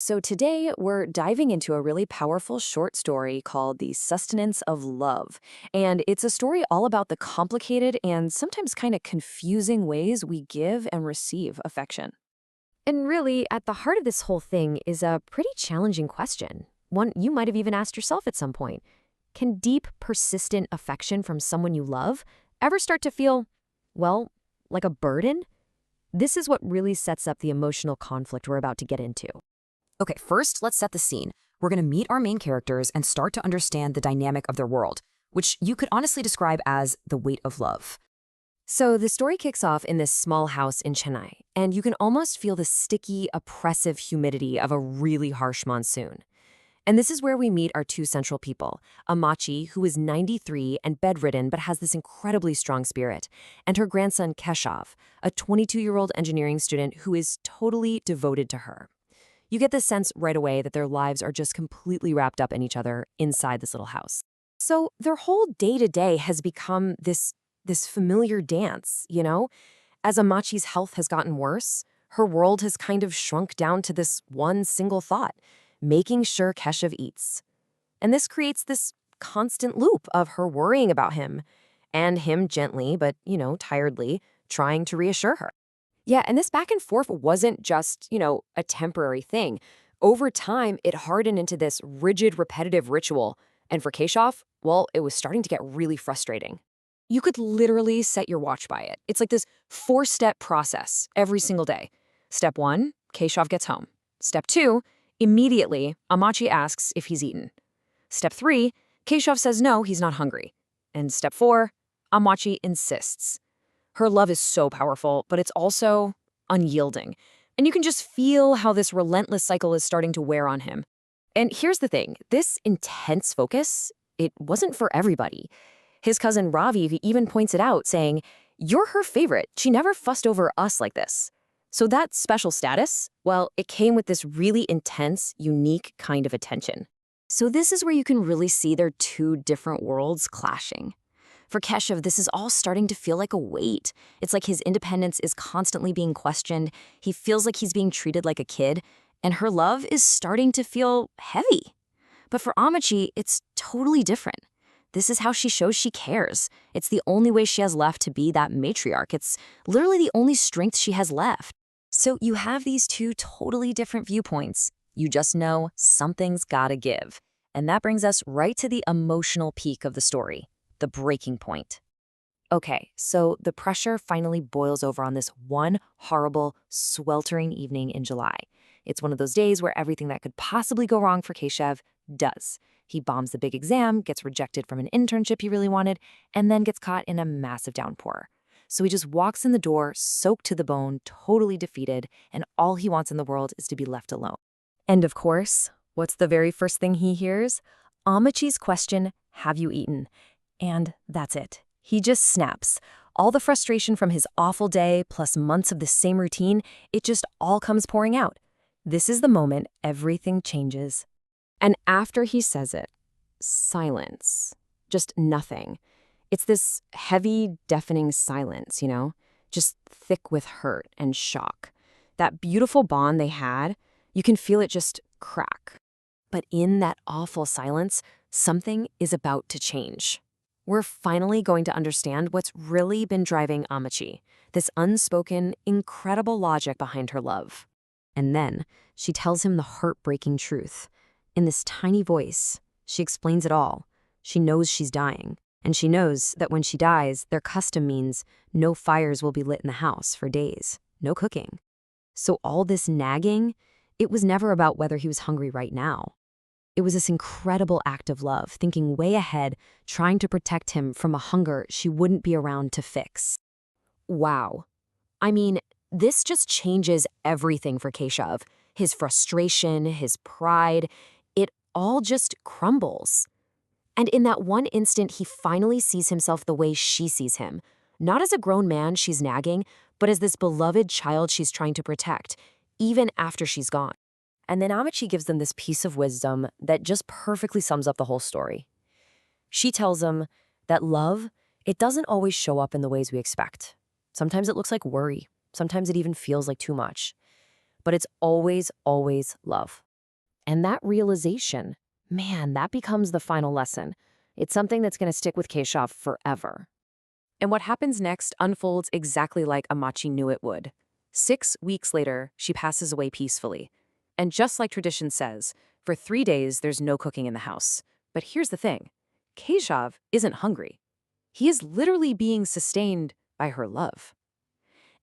So today we're diving into a really powerful short story called The Sustenance of Love. And it's a story all about the complicated and sometimes kind of confusing ways we give and receive affection. And really, at the heart of this whole thing is a pretty challenging question. One you might have even asked yourself at some point. Can deep, persistent affection from someone you love ever start to feel, well, like a burden? This is what really sets up the emotional conflict we're about to get into. Okay, first, let's set the scene. We're going to meet our main characters and start to understand the dynamic of their world, which you could honestly describe as the weight of love. So the story kicks off in this small house in Chennai, and you can almost feel the sticky, oppressive humidity of a really harsh monsoon. And this is where we meet our two central people, Ammachi, who is 93 and bedridden but has this incredibly strong spirit, and her grandson Keshav, a 22-year-old engineering student who is totally devoted to her. You get the sense right away that their lives are just completely wrapped up in each other inside this little house. So their whole day-to-day has become this familiar dance, you know? As Amachi's health has gotten worse, her world has kind of shrunk down to this one single thought, making sure Keshav eats. And this creates this constant loop of her worrying about him, and him gently, but, tiredly, trying to reassure her. Yeah, and this back and forth wasn't just, a temporary thing. Over time, it hardened into this rigid, repetitive ritual. And for Keshav, well, it was starting to get really frustrating. You could literally set your watch by it. It's like this four-step process every single day. Step 1, Keshav gets home. Step 2, immediately, Ammachi asks if he's eaten. Step 3, Keshav says no, he's not hungry. And step 4, Ammachi insists. Her love is so powerful, but it's also unyielding. And you can just feel how this relentless cycle is starting to wear on him. And here's the thing, this intense focus, it wasn't for everybody. His cousin Ravi even points it out, saying, "You're her favorite. She never fussed over us like this." So that special status, well, it came with this really intense, unique kind of attention. So this is where you can really see their two different worlds clashing. For Keshav, this is all starting to feel like a weight. It's like his independence is constantly being questioned. He feels like he's being treated like a kid, and her love is starting to feel heavy. But for Ammachi, it's totally different. This is how she shows she cares. It's the only way she has left to be that matriarch. It's literally the only strength she has left. So you have these two totally different viewpoints. You just know something's gotta give. And that brings us right to the emotional peak of the story, the breaking point. Okay, so the pressure finally boils over on this one horrible, sweltering evening in July. It's one of those days where everything that could possibly go wrong for Keshav does. He bombs the big exam, gets rejected from an internship he really wanted, and then gets caught in a massive downpour. So he just walks in the door, soaked to the bone, totally defeated, and all he wants in the world is to be left alone. And of course, what's the very first thing he hears? Ammachi's question, "Have you eaten?" And that's it. He just snaps. All the frustration from his awful day, plus months of the same routine, it just all comes pouring out. This is the moment everything changes. And after he says it, silence. Just nothing. It's this heavy, deafening silence, just thick with hurt and shock. That beautiful bond they had, you can feel it just crack. But in that awful silence, something is about to change. We're finally going to understand what's really been driving Ammachi, this unspoken, incredible logic behind her love. And then she tells him the heartbreaking truth. In this tiny voice, she explains it all. She knows she's dying, and she knows that when she dies, their custom means no fires will be lit in the house for days, no cooking. So all this nagging, it was never about whether he was hungry right now. It was this incredible act of love, thinking way ahead, trying to protect him from a hunger she wouldn't be around to fix. Wow. I mean, this just changes everything for Keshav. His frustration, his pride, it all just crumbles. And in that one instant, he finally sees himself the way she sees him. Not as a grown man she's nagging, but as this beloved child she's trying to protect, even after she's gone. And then Ammachi gives them this piece of wisdom that just perfectly sums up the whole story. She tells him that love, it doesn't always show up in the ways we expect. Sometimes it looks like worry. Sometimes it even feels like too much. But it's always, always love. And that realization, man, that becomes the final lesson. It's something that's going to stick with Keshav forever. And what happens next unfolds exactly like Ammachi knew it would. 6 weeks later, she passes away peacefully. And just like tradition says, for 3 days there's no cooking in the house. But here's the thing. Keshav isn't hungry. He is literally being sustained by her love.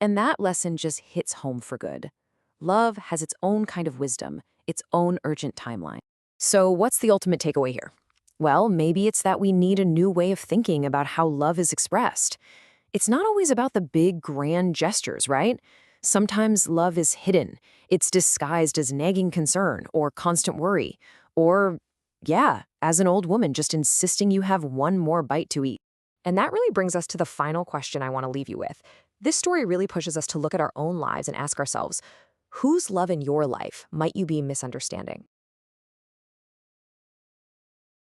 And that lesson just hits home for good. Love has its own kind of wisdom, its own urgent timeline. So what's the ultimate takeaway here? Well, maybe it's that we need a new way of thinking about how love is expressed. It's not always about the big, grand gestures, right? Sometimes love is hidden. It's disguised as nagging concern or constant worry. Or, yeah, as an old woman just insisting you have one more bite to eat. And that really brings us to the final question I want to leave you with. This story really pushes us to look at our own lives and ask ourselves, whose love in your life might you be misunderstanding?